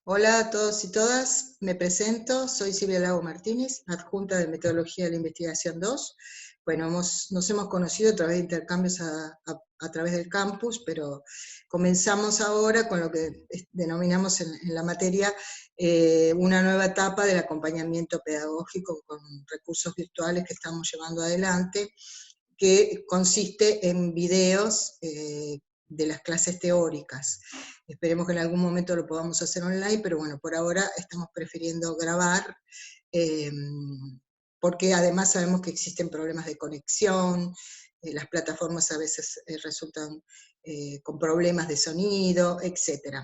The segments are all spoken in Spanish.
Hola a todos y todas, me presento, soy Silvia Lago Martínez, adjunta de Metodología de la Investigación 2. Bueno, nos hemos conocido a través de intercambios a través del campus, pero comenzamos ahora con lo que denominamos en la materia una nueva etapa del acompañamiento pedagógico con recursos virtuales que estamos llevando adelante, que consiste en videos de las clases teóricas. Esperemos que en algún momento lo podamos hacer online, pero bueno, por ahora estamos prefiriendo grabar, eh, porque además sabemos que existen problemas de conexión, las plataformas a veces resultan con problemas de sonido, etc.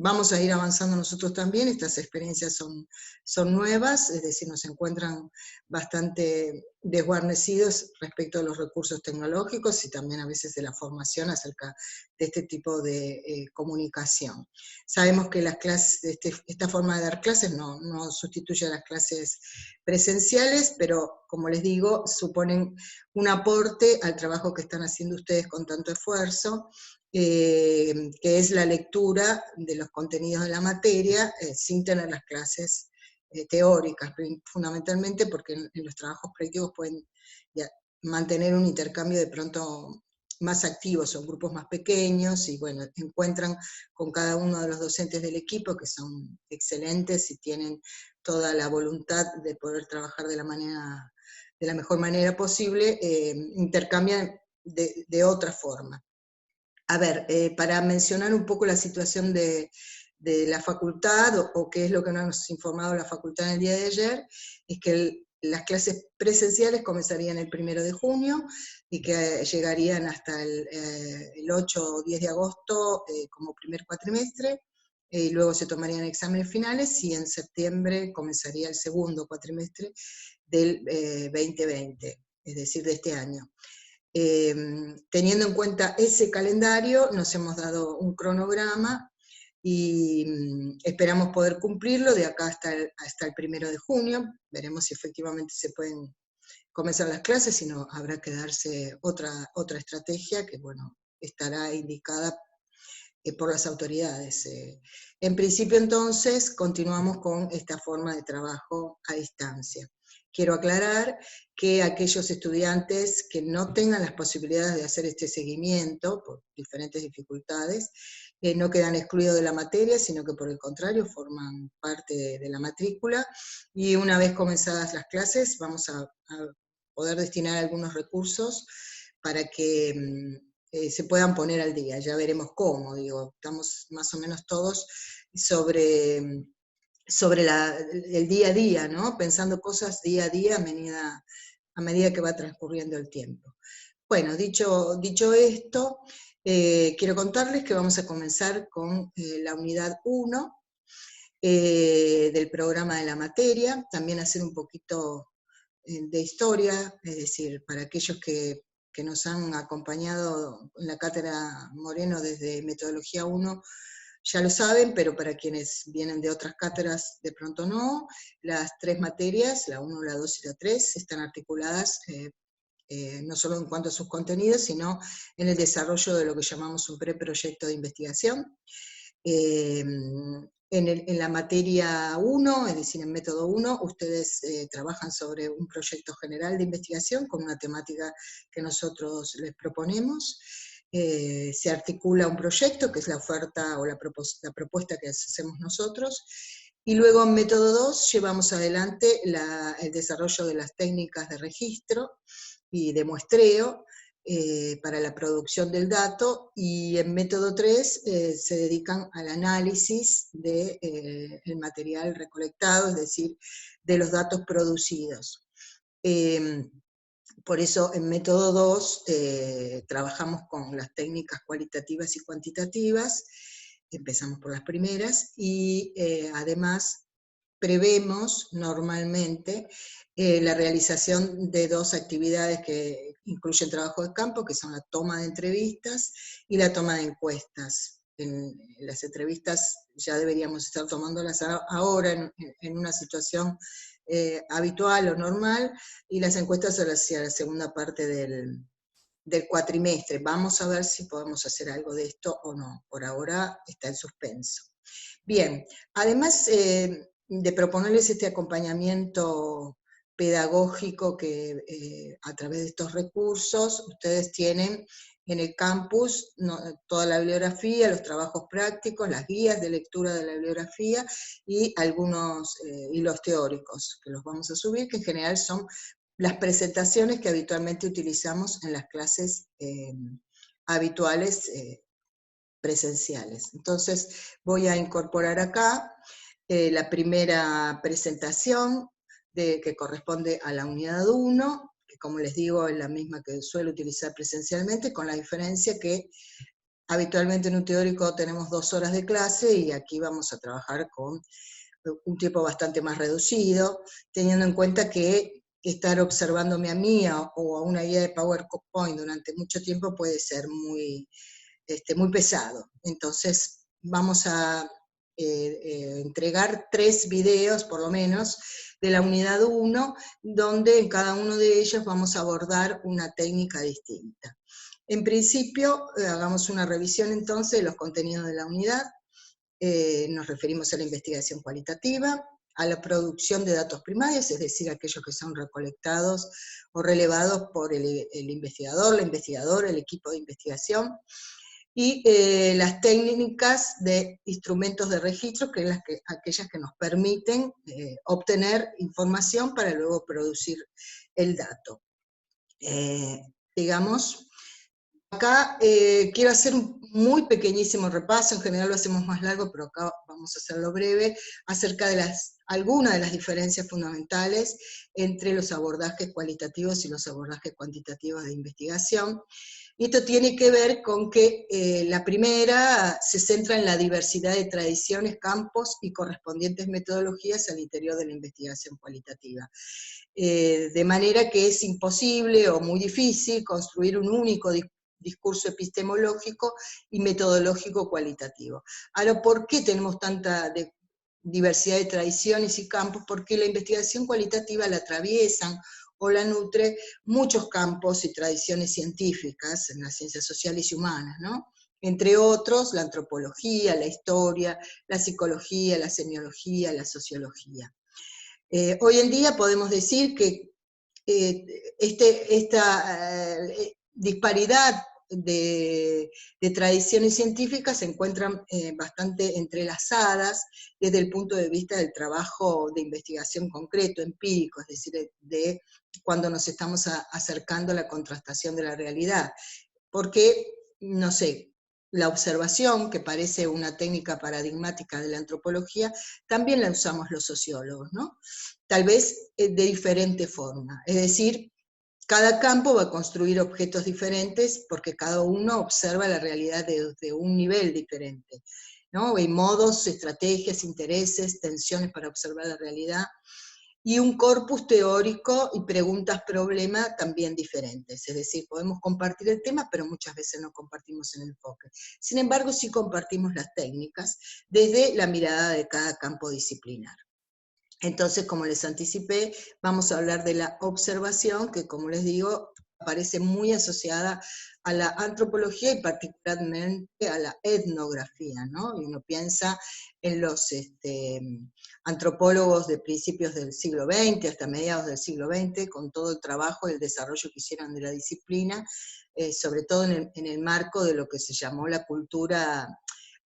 Vamos a ir avanzando nosotros también, estas experiencias son nuevas, es decir, nos encuentran bastante desguarnecidos respecto a los recursos tecnológicos y también a veces de la formación acerca de este tipo de comunicación. Sabemos que las clases, esta forma de dar clases no sustituye a las clases presenciales, pero como les digo, suponen un aporte al trabajo que están haciendo ustedes con tanto esfuerzo, que es la lectura de los contenidos de la materia sin tener las clases teóricas, fundamentalmente porque en los trabajos prácticos pueden mantener un intercambio de pronto más activos, son grupos más pequeños, y bueno, encuentran con cada uno de los docentes del equipo, que son excelentes y tienen toda la voluntad de poder trabajar de la mejor manera posible, intercambian de otra forma. A ver, para mencionar un poco la situación de la facultad, o qué es lo que nos ha informado la facultad en el día de ayer, es que las clases presenciales comenzarían el 1 de junio y que llegarían hasta el 8 o 10 de agosto como primer cuatrimestre, y luego se tomarían exámenes finales, y en septiembre comenzaría el segundo cuatrimestre del 2020, es decir, de este año. Teniendo en cuenta ese calendario, nos hemos dado un cronograma y esperamos poder cumplirlo de acá hasta el 1 de junio. Veremos si efectivamente se pueden comenzar las clases, si no habrá que darse otra estrategia que, bueno, estará indicada por las autoridades. En principio, entonces, continuamos con esta forma de trabajo a distancia. Quiero aclarar que aquellos estudiantes que no tengan las posibilidades de hacer este seguimiento por diferentes dificultades, no quedan excluidos de la materia, sino que por el contrario forman parte de la matrícula, y una vez comenzadas las clases vamos a poder destinar algunos recursos para que se puedan poner al día. Ya veremos cómo, digo, estamos más o menos todos sobre el día a día, ¿no? Pensando cosas día a día a medida que va transcurriendo el tiempo. Bueno, dicho esto, quiero contarles que vamos a comenzar con la unidad 1 del programa de la materia, también hacer un poquito de historia, es decir, para aquellos que nos han acompañado en la cátedra Moreno desde Metodología 1, ya lo saben, pero para quienes vienen de otras cátedras de pronto no, las tres materias, la 1, la 2 y la 3, están articuladas no solo en cuanto a sus contenidos, sino en el desarrollo de lo que llamamos un preproyecto de investigación. En la materia 1, es decir, en método 1, ustedes trabajan sobre un proyecto general de investigación con una temática que nosotros les proponemos. Se articula un proyecto, que es la oferta o la propuesta que hacemos nosotros, y luego en método 2 llevamos adelante el desarrollo de las técnicas de registro y de muestreo, para la producción del dato, y en método 3 se dedican al análisis del material recolectado, es decir, de los datos producidos. Por eso en método 2 trabajamos con las técnicas cualitativas y cuantitativas, empezamos por las primeras, y además prevemos normalmente la realización de dos actividades que incluyen trabajo de campo, que son la toma de entrevistas y la toma de encuestas. En las entrevistas ya deberíamos estar tomándolas ahora en una situación habitual o normal, y las encuestas hacia la segunda parte del cuatrimestre. Vamos a ver si podemos hacer algo de esto o no. Por ahora está en suspenso. Bien, además de proponerles este acompañamiento pedagógico que a través de estos recursos ustedes tienen en el campus toda la bibliografía, los trabajos prácticos, las guías de lectura de la bibliografía y algunos hilos teóricos que los vamos a subir, que en general son las presentaciones que habitualmente utilizamos en las clases habituales presenciales. Entonces voy a incorporar acá la primera presentación que corresponde a la unidad 1, que como les digo es la misma que suelo utilizar presencialmente, con la diferencia que habitualmente en un teórico tenemos 2 horas de clase y aquí vamos a trabajar con un tiempo bastante más reducido, teniendo en cuenta que estar observándome a mí o a una guía de PowerPoint durante mucho tiempo puede ser muy pesado. Entonces vamos a entregar 3 videos por lo menos de la unidad 1, donde en cada uno de ellos vamos a abordar una técnica distinta. En principio, hagamos una revisión entonces de los contenidos de la unidad. Nos referimos a la investigación cualitativa, a la producción de datos primarios, es decir, aquellos que son recolectados o relevados por el investigador, la investigadora, el equipo de investigación, y las técnicas de instrumentos de registro, que es aquellas que nos permiten obtener información para luego producir el dato. Digamos, acá quiero hacer un muy pequeñísimo repaso, en general lo hacemos más largo, pero acá vamos a hacerlo breve, acerca de algunas de las diferencias fundamentales entre los abordajes cualitativos y los abordajes cuantitativos de investigación. Y esto tiene que ver con que la primera se centra en la diversidad de tradiciones, campos y correspondientes metodologías al interior de la investigación cualitativa. De manera que es imposible o muy difícil construir un único discurso epistemológico y metodológico cualitativo. Ahora, ¿por qué tenemos tanta diversidad de tradiciones y campos? Porque la investigación cualitativa la atraviesan o la nutre muchos campos y tradiciones científicas en las ciencias sociales y humanas, ¿no? Entre otros, la antropología, la historia, la psicología, la semiología, la sociología. Hoy en día podemos decir que esta disparidad de tradiciones científicas se encuentran bastante entrelazadas desde el punto de vista del trabajo de investigación concreto, empírico, es decir, de cuando nos estamos acercando a la contrastación de la realidad. Porque, no sé, la observación, que parece una técnica paradigmática de la antropología, también la usamos los sociólogos, ¿no? Tal vez de diferente forma. Es decir, cada campo va a construir objetos diferentes porque cada uno observa la realidad desde un nivel diferente, ¿no? Hay modos, estrategias, intereses, tensiones para observar la realidad, y un corpus teórico y preguntas-problema también diferentes. Es decir, podemos compartir el tema, pero muchas veces no compartimos el enfoque. Sin embargo, sí compartimos las técnicas desde la mirada de cada campo disciplinar. Entonces, como les anticipé, vamos a hablar de la observación, que como les digo, aparece muy asociada a la antropología y particularmente a la etnografía, ¿no? Y uno piensa en los antropólogos de principios del siglo XX, hasta mediados del siglo XX, con todo el trabajo y el desarrollo que hicieron de la disciplina, sobre todo en el marco de lo que se llamó la cultura,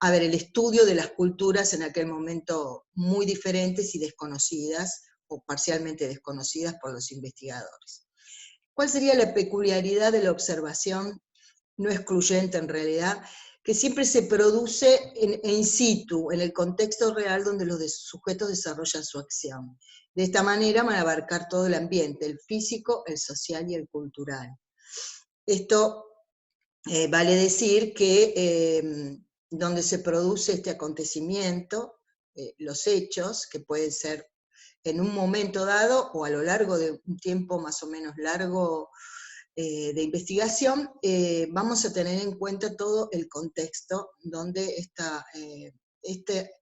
el estudio de las culturas en aquel momento muy diferentes y desconocidas, o parcialmente desconocidas por los investigadores. ¿Cuál sería la peculiaridad de la observación no excluyente en realidad? Que siempre se produce in situ, en el contexto real donde los sujetos desarrollan su acción. De esta manera van a abarcar todo el ambiente, el físico, el social y el cultural. Esto vale decir que donde se produce este acontecimiento, los hechos, que pueden ser en un momento dado o a lo largo de un tiempo más o menos largo de investigación, vamos a tener en cuenta todo el contexto donde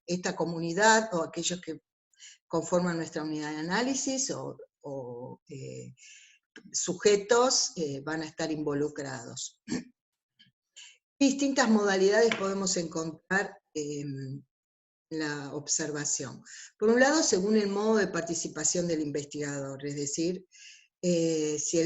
esta comunidad o aquellos que conforman nuestra unidad de análisis o sujetos van a estar involucrados. Distintas modalidades podemos encontrar la observación. Por un lado, según el modo de participación del investigador, es decir, si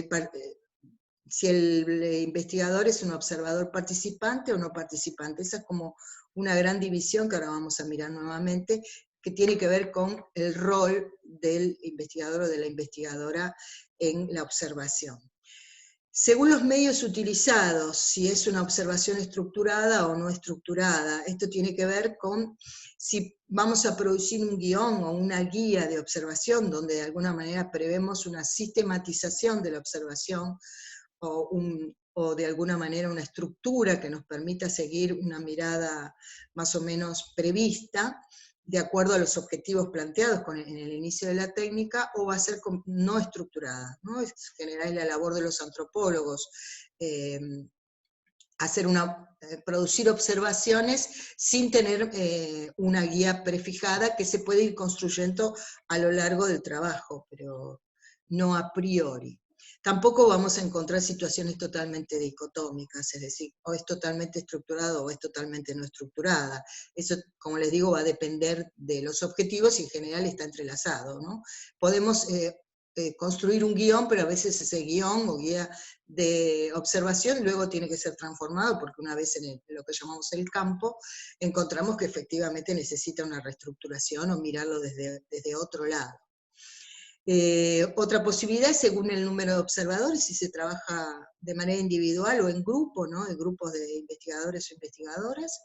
el investigador es un observador participante o no participante. Esa es como una gran división que ahora vamos a mirar nuevamente, que tiene que ver con el rol del investigador o de la investigadora en la observación. Según los medios utilizados, si es una observación estructurada o no estructurada, esto tiene que ver con si vamos a producir un guión o una guía de observación, donde de alguna manera prevemos una sistematización de la observación, o de alguna manera una estructura que nos permita seguir una mirada más o menos prevista, de acuerdo a los objetivos planteados en el inicio de la técnica, o va a ser no estructurada, ¿no? Es general la labor de los antropólogos, producir observaciones sin tener una guía prefijada que se puede ir construyendo a lo largo del trabajo, pero no a priori. Tampoco vamos a encontrar situaciones totalmente dicotómicas, es decir, o es totalmente estructurado o es totalmente no estructurada. Eso, como les digo, va a depender de los objetivos y en general está entrelazado, ¿no? Podemos construir un guión, pero a veces ese guión o guía de observación luego tiene que ser transformado, porque una vez en lo que llamamos el campo, encontramos que efectivamente necesita una reestructuración o mirarlo desde otro lado. Otra posibilidad es según el número de observadores, si se trabaja de manera individual o en grupo, ¿no? En grupos de investigadores o investigadoras,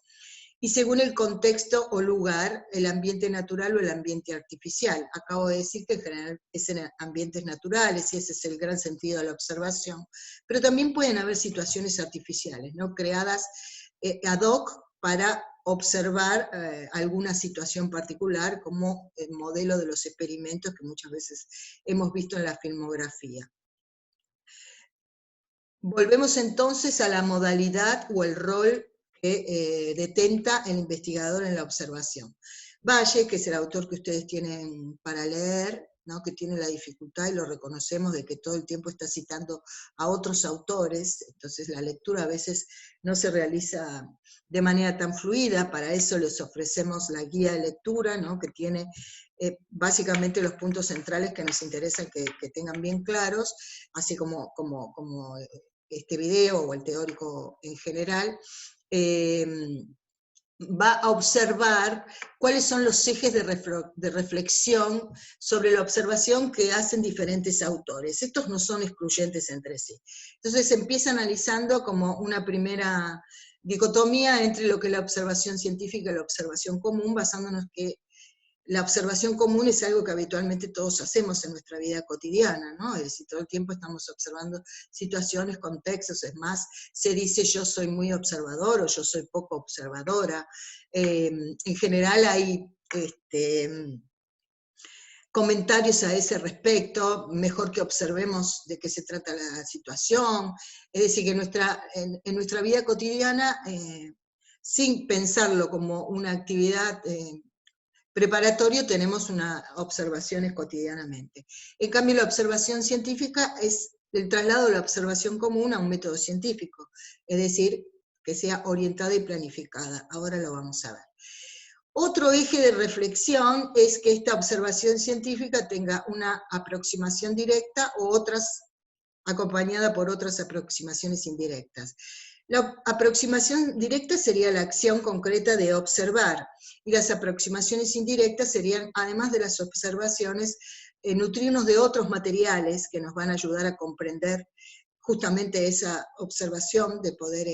y según el contexto o lugar, el ambiente natural o el ambiente artificial. Acabo de decir que en general es en ambientes naturales, y ese es el gran sentido de la observación, pero también pueden haber situaciones artificiales, ¿no? Creadas ad hoc para observar alguna situación particular, como el modelo de los experimentos que muchas veces hemos visto en la filmografía. Volvemos entonces a la modalidad o el rol que detenta el investigador en la observación. Valle, que es el autor que ustedes tienen para leer, ¿no? Que tiene la dificultad, y lo reconocemos, de que todo el tiempo está citando a otros autores, entonces la lectura a veces no se realiza de manera tan fluida. Para eso les ofrecemos la guía de lectura, ¿no? Que tiene básicamente los puntos centrales que nos interesan que tengan bien claros, así como este video o el teórico en general, va a observar cuáles son los ejes de reflexión sobre la observación que hacen diferentes autores. Estos no son excluyentes entre sí. Entonces se empieza analizando como una primera dicotomía entre lo que es la observación científica y la observación común, basándonos que la observación común es algo que habitualmente todos hacemos en nuestra vida cotidiana, ¿no? Es decir, todo el tiempo estamos observando situaciones, contextos. Es más, se dice yo soy muy observador o yo soy poco observadora. En general hay comentarios a ese respecto, mejor que observemos de qué se trata la situación. Es decir, que en nuestra vida cotidiana, sin pensarlo como una actividad preparatorio, tenemos observaciones cotidianamente. En cambio, la observación científica es el traslado de la observación común a un método científico, es decir, que sea orientada y planificada. Ahora lo vamos a ver. Otro eje de reflexión es que esta observación científica tenga una aproximación directa o otras acompañada por otras aproximaciones indirectas. La aproximación directa sería la acción concreta de observar, y las aproximaciones indirectas serían, además de las observaciones, nutrirnos de otros materiales que nos van a ayudar a comprender justamente esa observación, de poder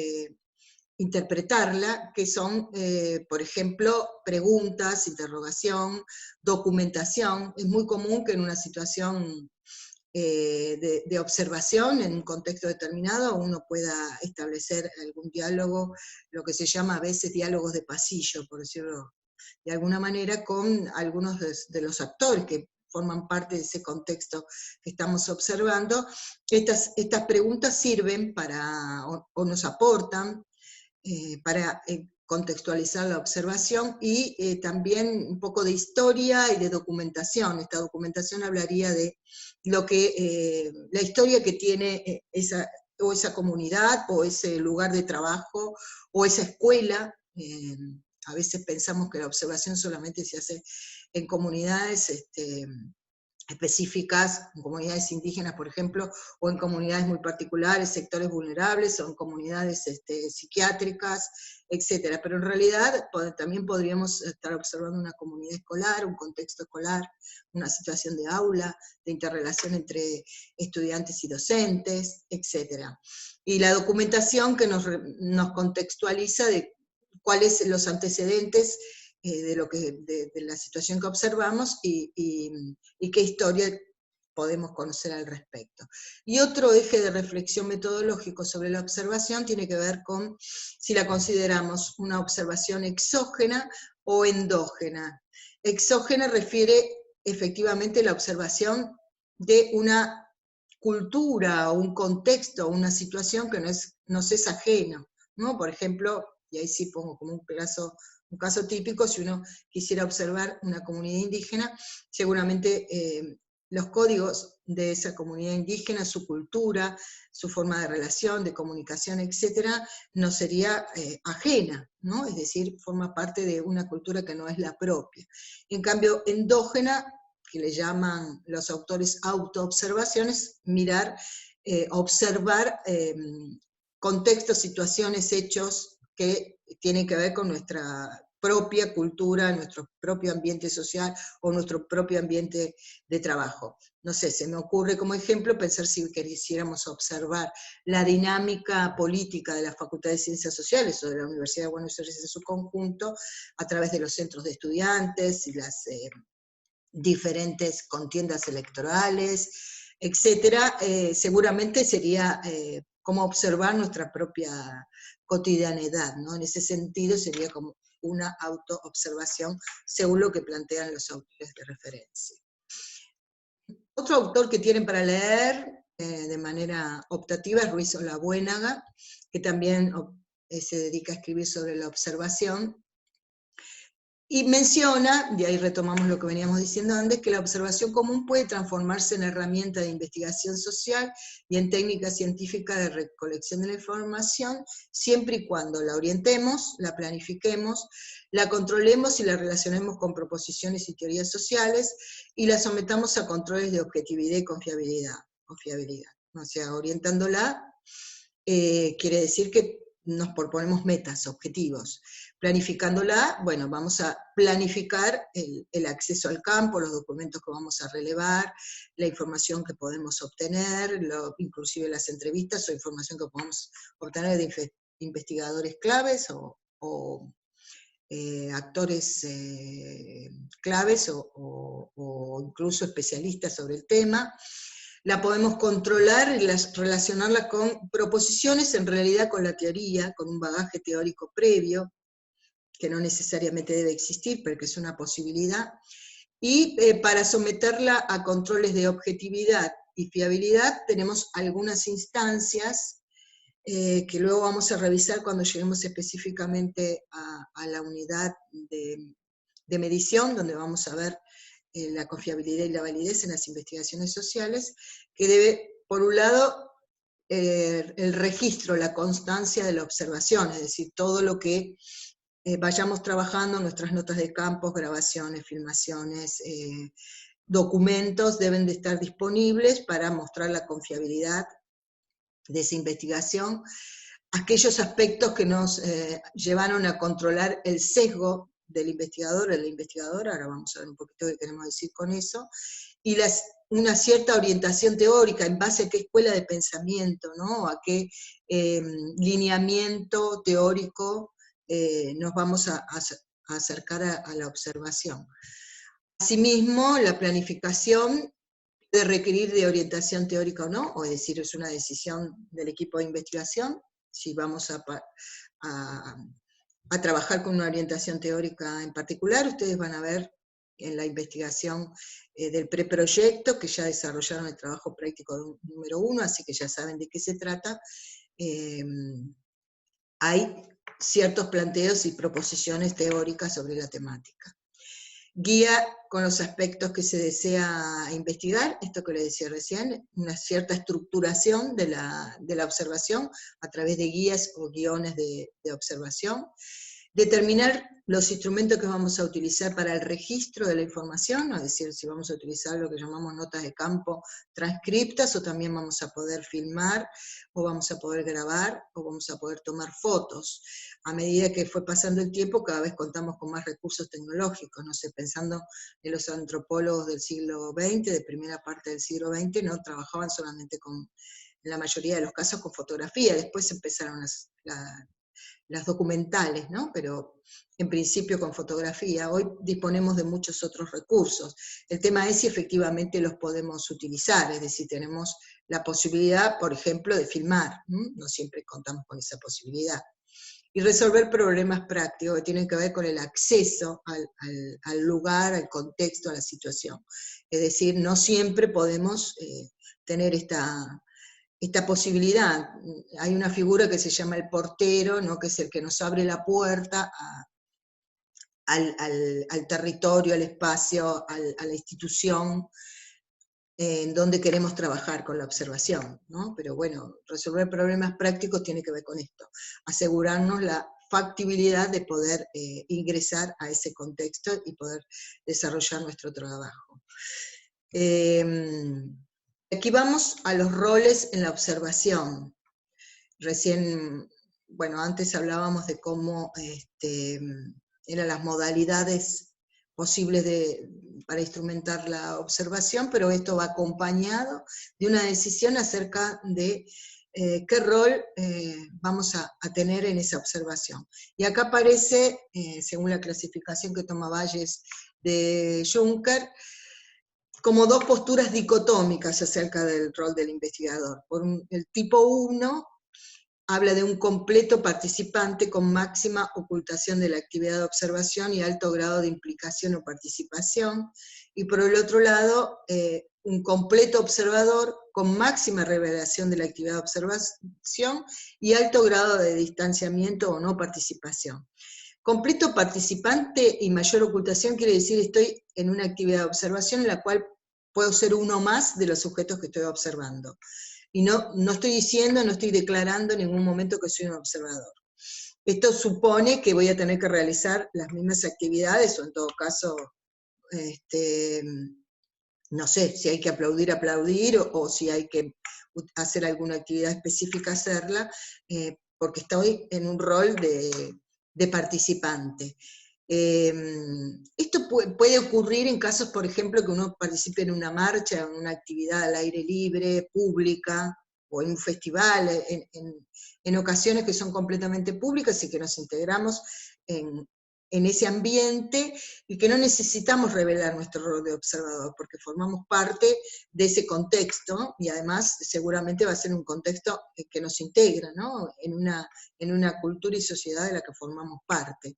interpretarla, que son, por ejemplo, preguntas, interrogación, documentación. Es muy común que en una situación de observación en un contexto determinado uno pueda establecer algún diálogo, lo que se llama a veces diálogos de pasillo, por decirlo de alguna manera, con algunos de los actores que forman parte de ese contexto que estamos observando. Estas preguntas sirven para, o nos aportan, para contextualizar la observación, y también un poco de historia y de documentación. Esta documentación hablaría de lo que, la historia que tiene esa comunidad, o ese lugar de trabajo, o esa escuela a veces pensamos que la observación solamente se hace en comunidades específicas, en comunidades indígenas, por ejemplo, o en comunidades muy particulares, sectores vulnerables, o en comunidades psiquiátricas, etcétera. Pero en realidad también podríamos estar observando una comunidad escolar, un contexto escolar, una situación de aula, de interrelación entre estudiantes y docentes, etcétera. Y la documentación que nos contextualiza de cuáles son los antecedentes de la situación que observamos y qué historia podemos conocer al respecto. Y otro eje de reflexión metodológico sobre la observación tiene que ver con si la consideramos una observación exógena o endógena. Exógena refiere efectivamente a la observación de una cultura o un contexto o una situación que nos es ajeno, ¿no? Por ejemplo, y ahí sí pongo como un caso típico, si uno quisiera observar una comunidad indígena, seguramente los códigos de esa comunidad indígena, su cultura, su forma de relación, de comunicación, etcétera, no sería ajena, ¿no? Es decir, forma parte de una cultura que no es la propia. En cambio, endógena, que le llaman los autores autoobservaciones, mirar, observar contextos, situaciones, hechos que tienen que ver con nuestra propia cultura, nuestro propio ambiente social o nuestro propio ambiente de trabajo. No sé, se me ocurre como ejemplo pensar si quisiéramos observar la dinámica política de la Facultad de Ciencias Sociales o de la Universidad de Buenos Aires en su conjunto, a través de los centros de estudiantes y las diferentes contiendas electorales, etcétera, seguramente sería como observar nuestra propia cotidianidad, ¿no? En ese sentido sería como una autoobservación, según lo que plantean los autores de referencia. Otro autor que tienen para leer de manera optativa es Ruiz Olabuénaga, que también se dedica a escribir sobre la observación, y menciona, de ahí retomamos lo que veníamos diciendo antes, que la observación común puede transformarse en herramienta de investigación social y en técnica científica de recolección de la información, siempre y cuando la orientemos, la planifiquemos, la controlemos y la relacionemos con proposiciones y teorías sociales, y la sometamos a controles de objetividad y confiabilidad. O sea, orientándola quiere decir que nos proponemos metas, objetivos. Planificándola, bueno, vamos a planificar el acceso al campo, los documentos que vamos a relevar, la información que podemos obtener, inclusive las entrevistas o información que podemos obtener de investigadores claves o actores claves o incluso especialistas sobre el tema. La podemos controlar y relacionarla con proposiciones, en realidad con la teoría, con un bagaje teórico previo, que no necesariamente debe existir, pero que es una posibilidad, y para someterla a controles de objetividad y fiabilidad tenemos algunas instancias que luego vamos a revisar cuando lleguemos específicamente a la unidad de medición, donde vamos a ver la confiabilidad y la validez en las investigaciones sociales, que debe, por un lado, el registro, la constancia de la observación, es decir, todo lo que vayamos trabajando, nuestras notas de campos, grabaciones, filmaciones, documentos deben de estar disponibles para mostrar la confiabilidad de esa investigación, aquellos aspectos que nos llevaron a controlar el sesgo del investigador o de la investigadora, ahora vamos a ver un poquito qué queremos decir con eso, y una cierta orientación teórica, en base a qué escuela de pensamiento, ¿no? A qué lineamiento teórico nos vamos a acercar a la observación. Asimismo, la planificación puede requerir de orientación teórica o no, o es decir, es una decisión del equipo de investigación, si vamos a trabajar con una orientación teórica en particular. Ustedes van a ver en la investigación del preproyecto, que ya desarrollaron el trabajo práctico número 1, así que ya saben de qué se trata. Hay ciertos planteos y proposiciones teóricas sobre la temática. Guía con los aspectos que se desea investigar, esto que les decía recién, una cierta estructuración de la observación a través de guías o guiones de observación. determinar los instrumentos que vamos a utilizar para el registro de la información, es decir, si vamos a utilizar lo que llamamos notas de campo transcriptas, o también vamos a poder filmar, o vamos a poder grabar, o vamos a poder tomar fotos. A medida que fue pasando el tiempo, cada vez contamos con más recursos tecnológicos, no sé, pensando en los antropólogos del siglo XX, de primera parte del siglo XX, no trabajaban solamente con, en la mayoría de los casos, con fotografía, después empezaron las documentales, ¿no? Pero en principio con fotografía. Hoy disponemos de muchos otros recursos. El tema es si efectivamente los podemos utilizar, es decir, tenemos la posibilidad, por ejemplo, de filmar, no siempre contamos con esa posibilidad. Y resolver problemas prácticos que tienen que ver con el acceso al lugar, al contexto, a la situación. Es decir, no siempre podemos tener esta posibilidad. Hay una figura que se llama el portero, ¿no? Que es el que nos abre la puerta al territorio, al espacio, a la institución en donde queremos trabajar con la observación, ¿no? Pero bueno, resolver problemas prácticos tiene que ver con esto, asegurarnos la factibilidad de poder ingresar a ese contexto y poder desarrollar nuestro trabajo. Aquí vamos a los roles en la observación. Recién, bueno, antes hablábamos de cómo eran las modalidades posibles para instrumentar la observación, pero esto va acompañado de una decisión acerca de qué rol vamos a tener en esa observación. Y acá aparece, según la clasificación que toma Valles de Juncker, como dos posturas dicotómicas acerca del rol del investigador. El tipo 1 habla de un completo participante con máxima ocultación de la actividad de observación y alto grado de implicación o participación, y por el otro lado, un completo observador con máxima revelación de la actividad de observación y alto grado de distanciamiento o no participación. Completo participante y mayor ocultación quiere decir estoy en una actividad de observación en la cual puedo ser uno más de los sujetos que estoy observando. Y no estoy diciendo, no estoy declarando en ningún momento que soy un observador. Esto supone que voy a tener que realizar las mismas actividades, o en todo caso, no sé, si hay que aplaudir, aplaudir, o si hay que hacer alguna actividad específica, hacerla, porque estoy en un rol de participante. Esto puede ocurrir en casos, por ejemplo, que uno participe en una marcha, en una actividad al aire libre, pública, o en un festival, en ocasiones que son completamente públicas y que nos integramos en ese ambiente y que no necesitamos revelar nuestro rol de observador, porque formamos parte de ese contexto, y además seguramente va a ser un contexto que nos integra, ¿no? en una cultura y sociedad de la que formamos parte.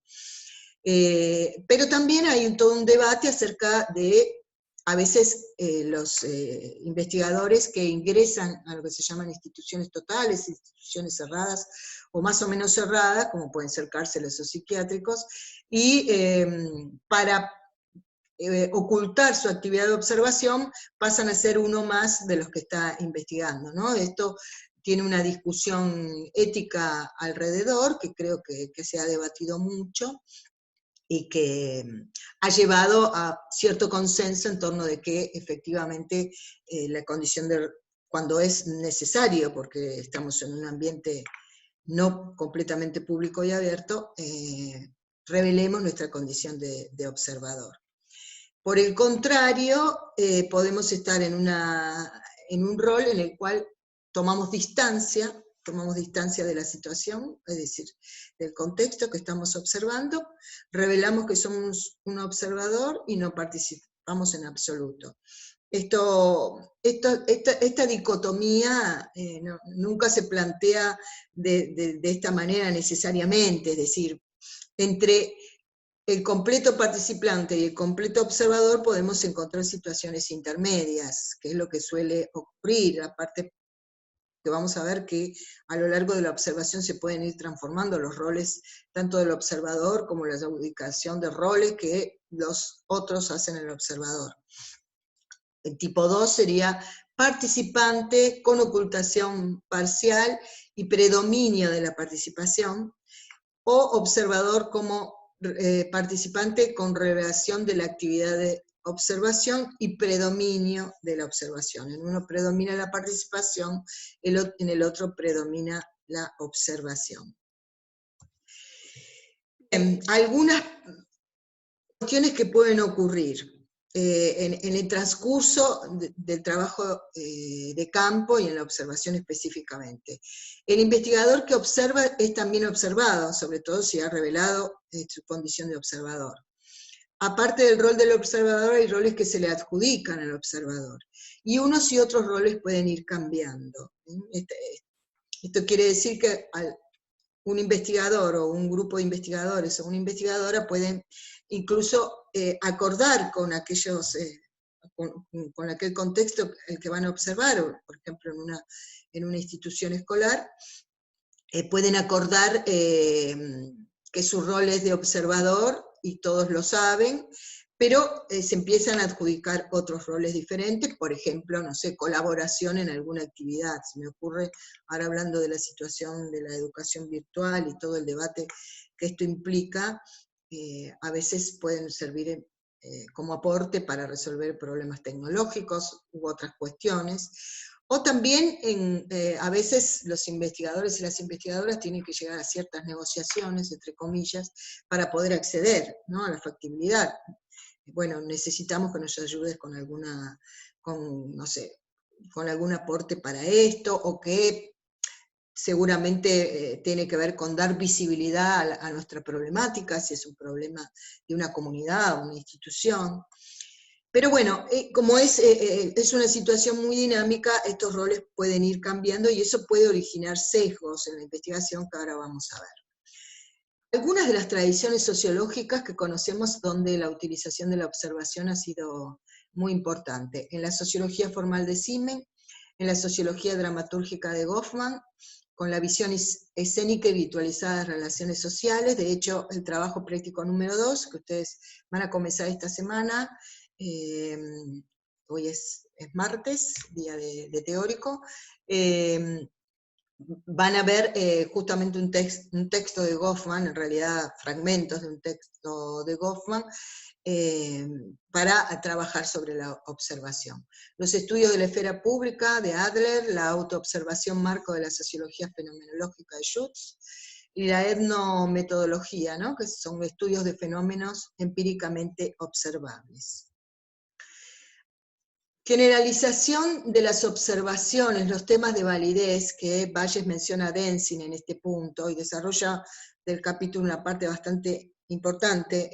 Pero también hay todo un debate acerca de, a veces, los investigadores que ingresan a lo que se llaman instituciones totales, instituciones cerradas, o más o menos cerradas, como pueden ser cárceles o psiquiátricos, y para ocultar su actividad de observación, pasan a ser uno más de los que está investigando, ¿no? Esto tiene una discusión ética alrededor, que creo que se ha debatido mucho, y que ha llevado a cierto consenso en torno de que efectivamente la condición de, cuando es necesario, porque estamos en un ambiente no completamente público y abierto, revelemos nuestra condición de observador. Por el contrario, podemos estar en un rol en el cual tomamos distancia de la situación, es decir, del contexto que estamos observando, revelamos que somos un observador y no participamos en absoluto. Esta dicotomía nunca se plantea de esta manera necesariamente, es decir, entre el completo participante y el completo observador podemos encontrar situaciones intermedias, que es lo que suele ocurrir, aparte que vamos a ver que a lo largo de la observación se pueden ir transformando los roles, tanto del observador como la adjudicación de roles que los otros hacen en el observador. El tipo 2 sería participante con ocultación parcial y predominio de la participación, o observador como participante con revelación de la actividad de observación y predominio de la observación. En uno predomina la participación, en el otro predomina la observación. Bien, algunas cuestiones que pueden ocurrir en el transcurso del trabajo de campo y en la observación específicamente. El investigador que observa es también observado, sobre todo si ha revelado su condición de observador. Aparte del rol del observador, hay roles que se le adjudican al observador, y unos y otros roles pueden ir cambiando. Esto quiere decir que un investigador o un grupo de investigadores o una investigadora pueden incluso acordar con aquellos, con aquel contexto el que van a observar, o, por ejemplo en una institución escolar, pueden acordar que su rol es de observador y todos lo saben, pero se empiezan a adjudicar otros roles diferentes, por ejemplo, no sé, colaboración en alguna actividad. Se me ocurre, ahora hablando de la situación de la educación virtual y todo el debate que esto implica, a veces pueden servir como aporte para resolver problemas tecnológicos u otras cuestiones. O también, a veces, los investigadores y las investigadoras tienen que llegar a ciertas negociaciones, entre comillas, para poder acceder, ¿no?, a la factibilidad. Bueno, necesitamos que nos ayudes con alguna, no sé, con algún aporte para esto, o que seguramente tiene que ver con dar visibilidad a nuestra problemática, si es un problema de una comunidad o una institución. Pero bueno, como es una situación muy dinámica, estos roles pueden ir cambiando y eso puede originar sesgos en la investigación que ahora vamos a ver. Algunas de las tradiciones sociológicas que conocemos donde la utilización de la observación ha sido muy importante. En la sociología formal de Simek, en la sociología dramatúrgica de Goffman, con la visión escénica y virtualizada de relaciones sociales. De hecho, el trabajo práctico número 2, que ustedes van a comenzar esta semana, hoy es martes, día de teórico, van a ver justamente un texto de Goffman, en realidad fragmentos de un texto de Goffman, para trabajar sobre la observación. Los estudios de la esfera pública de Adler, la autoobservación marco de la sociología fenomenológica de Schutz, y la etnometodología, ¿no?, que son estudios de fenómenos empíricamente observables. Generalización de las observaciones, los temas de validez, que Valles menciona a Denzin en este punto, y desarrolla del capítulo una parte bastante importante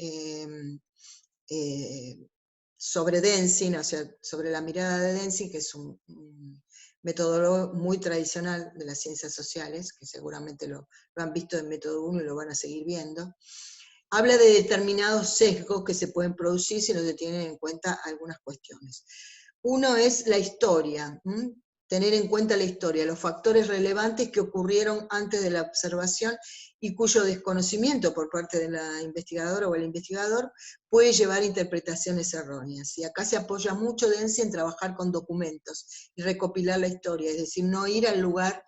sobre Denzin, o sea, sobre la mirada de Denzin, que es un metodólogo muy tradicional de las ciencias sociales, que seguramente lo han visto en método 1 y lo van a seguir viendo. Habla de determinados sesgos que se pueden producir si no se tienen en cuenta algunas cuestiones. Uno es la historia, tener en cuenta la historia, los factores relevantes que ocurrieron antes de la observación y cuyo desconocimiento por parte de la investigadora o el investigador puede llevar a interpretaciones erróneas. Y acá se apoya mucho Denzin en trabajar con documentos y recopilar la historia, es decir, no ir al lugar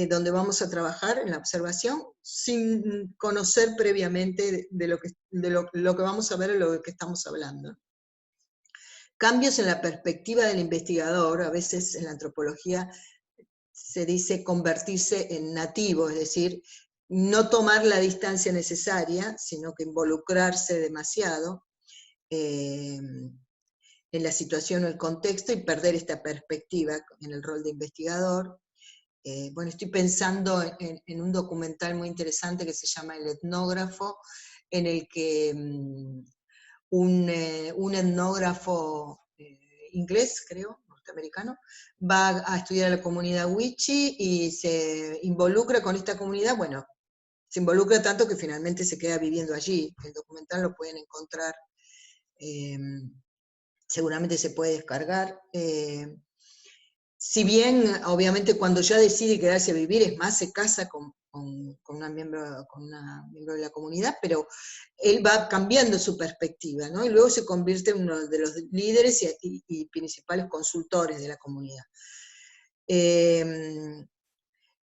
donde vamos a trabajar en la observación sin conocer previamente de lo que vamos a ver o lo que estamos hablando. Cambios en la perspectiva del investigador, a veces en la antropología se dice convertirse en nativo, es decir, no tomar la distancia necesaria, sino que involucrarse demasiado en la situación o el contexto y perder esta perspectiva en el rol de investigador. Bueno, estoy pensando en un documental muy interesante que se llama El etnógrafo, en el que un etnógrafo inglés, creo, norteamericano, va a estudiar a la comunidad Wichi y se involucra con esta comunidad, bueno, se involucra tanto que finalmente se queda viviendo allí. El documental lo pueden encontrar, seguramente se puede descargar. Si bien, obviamente, cuando ya decide quedarse a vivir, es más, se casa con una miembro de la comunidad, pero él va cambiando su perspectiva, ¿no? Y luego se convierte en uno de los líderes y principales consultores de la comunidad.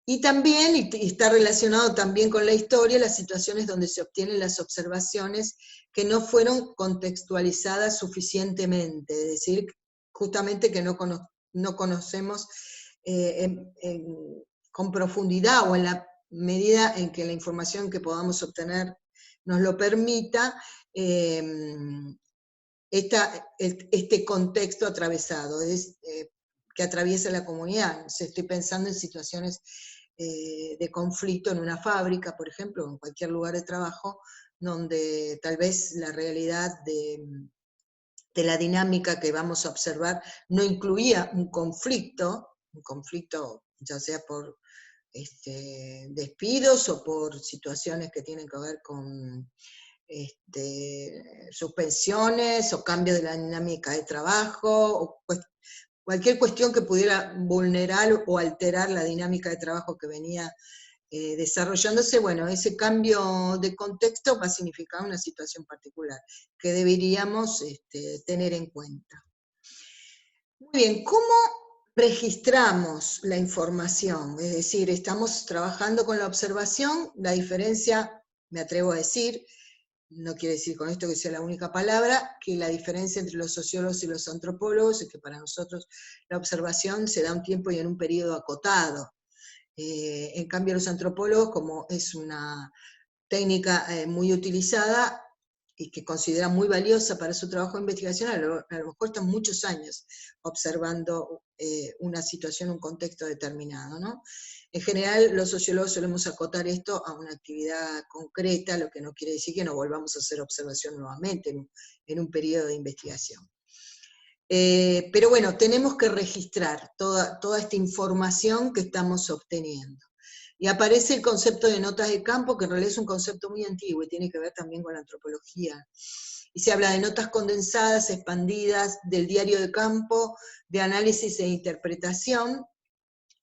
Y también, y está relacionado también con la historia, las situaciones donde se obtienen las observaciones que no fueron contextualizadas suficientemente, es decir, justamente que no conocemos con profundidad o en la medida en que la información que podamos obtener nos lo permita, este contexto atravesado, que atraviesa la comunidad. O sea, estoy pensando en situaciones de conflicto en una fábrica, por ejemplo, o en cualquier lugar de trabajo, donde tal vez la realidad de la dinámica que vamos a observar no incluía un conflicto ya sea por despidos o por situaciones que tienen que ver con suspensiones o cambio de la dinámica de trabajo, o cualquier cuestión que pudiera vulnerar o alterar la dinámica de trabajo que venía desarrollándose. Bueno, ese cambio de contexto va a significar una situación particular que deberíamos tener en cuenta. Muy bien, ¿cómo registramos la información? Es decir, estamos trabajando con la observación, la diferencia, me atrevo a decir, no quiere decir con esto que sea la única palabra, que la diferencia entre los sociólogos y los antropólogos es que para nosotros la observación se da un tiempo y en un periodo acotado. En cambio los antropólogos, como es una técnica muy utilizada y que considera muy valiosa para su trabajo de investigación, a lo mejor están muchos años observando una situación, un contexto determinado, ¿no? En general, los sociólogos solemos acotar esto a una actividad concreta, lo que no quiere decir que no volvamos a hacer observación nuevamente en un periodo de investigación. Pero bueno, tenemos que registrar toda esta información que estamos obteniendo. Y aparece el concepto de notas de campo, que en realidad es un concepto muy antiguo y tiene que ver también con la antropología. Y se habla de notas condensadas, expandidas, del diario de campo, de análisis e interpretación,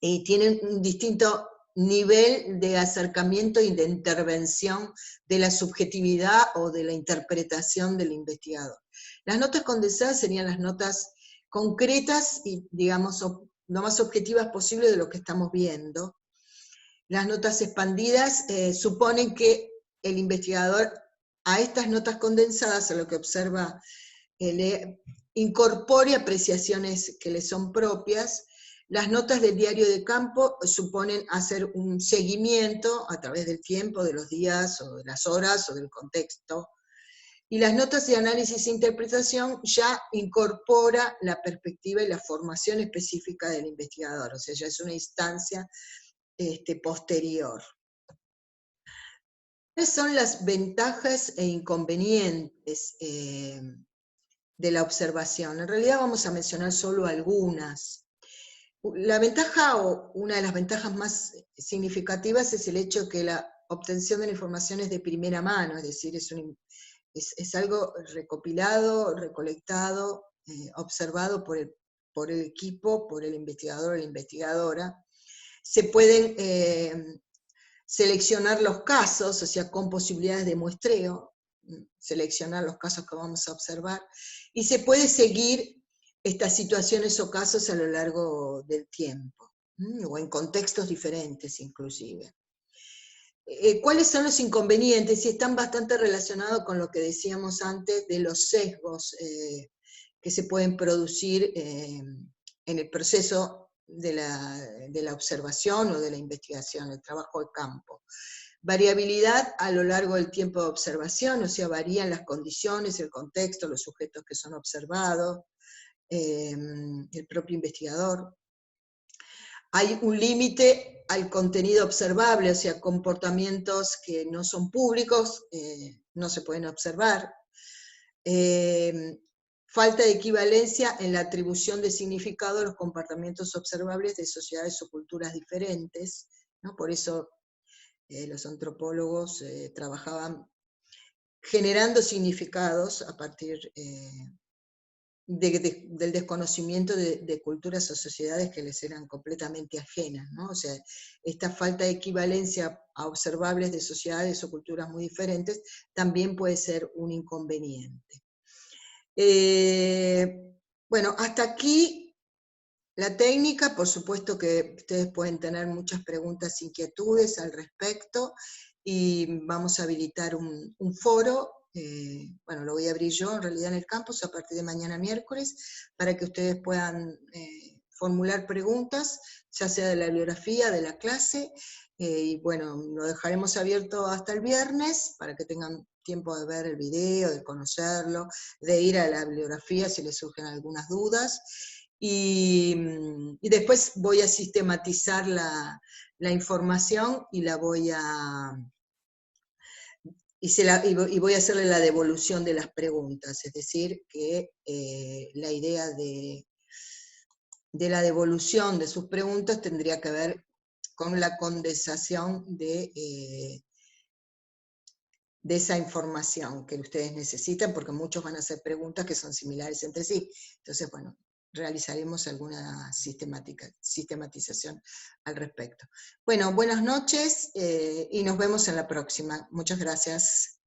y tienen un distinto nivel de acercamiento y de intervención de la subjetividad o de la interpretación del investigador. Las notas condensadas serían las notas concretas y, digamos, lo más objetivas posible de lo que estamos viendo. Las notas expandidas suponen que el investigador a estas notas condensadas, a lo que observa, le incorpore apreciaciones que le son propias. Las notas del diario de campo suponen hacer un seguimiento a través del tiempo, de los días, o de las horas, o del contexto. Y las notas de análisis e interpretación ya incorpora la perspectiva y la formación específica del investigador, o sea, ya es una instancia posterior. ¿Cuáles son las ventajas e inconvenientes de la observación? En realidad vamos a mencionar solo algunas. La ventaja, o una de las ventajas más significativas, es el hecho que la obtención de la información es de primera mano, es decir, es algo recopilado, recolectado, observado por el equipo, por el investigador o la investigadora. Se pueden seleccionar los casos, o sea, con posibilidades de muestreo, seleccionar los casos que vamos a observar, y se puede seguir estas situaciones o casos a lo largo del tiempo, o en contextos diferentes inclusive. ¿Cuáles son los inconvenientes? Y están bastante relacionados con lo que decíamos antes de los sesgos que se pueden producir en el proceso de la observación o de la investigación, el trabajo de campo. Variabilidad a lo largo del tiempo de observación, o sea, varían las condiciones, el contexto, los sujetos que son observados, el propio investigador. Hay un límite al contenido observable, o sea, comportamientos que no son públicos, no se pueden observar. Falta de equivalencia en la atribución de significado a los comportamientos observables de sociedades o culturas diferentes, ¿no? Por eso los antropólogos trabajaban generando significados a partir del desconocimiento de culturas o sociedades que les eran completamente ajenas, ¿no? O sea, esta falta de equivalencia a observables de sociedades o culturas muy diferentes también puede ser un inconveniente. Bueno, hasta aquí La técnica, por supuesto que ustedes pueden tener muchas preguntas, inquietudes al respecto, y vamos a habilitar un foro, bueno, lo voy a abrir yo en realidad en el campus a partir de mañana miércoles, para que ustedes puedan formular preguntas, ya sea de la bibliografía, de la clase, y bueno, lo dejaremos abierto hasta el viernes, para que tengan tiempo de ver el video, de conocerlo, de ir a la bibliografía si les surgen algunas dudas, y después voy a sistematizar la información y la voy a... Y voy a hacerle la devolución de las preguntas, es decir, que la idea de la devolución de sus preguntas tendría que ver con la condensación de esa información que ustedes necesitan, porque muchos van a hacer preguntas que son similares entre sí. Entonces, bueno, realizaremos alguna sistematización al respecto. Bueno, buenas noches y nos vemos en la próxima. Muchas gracias.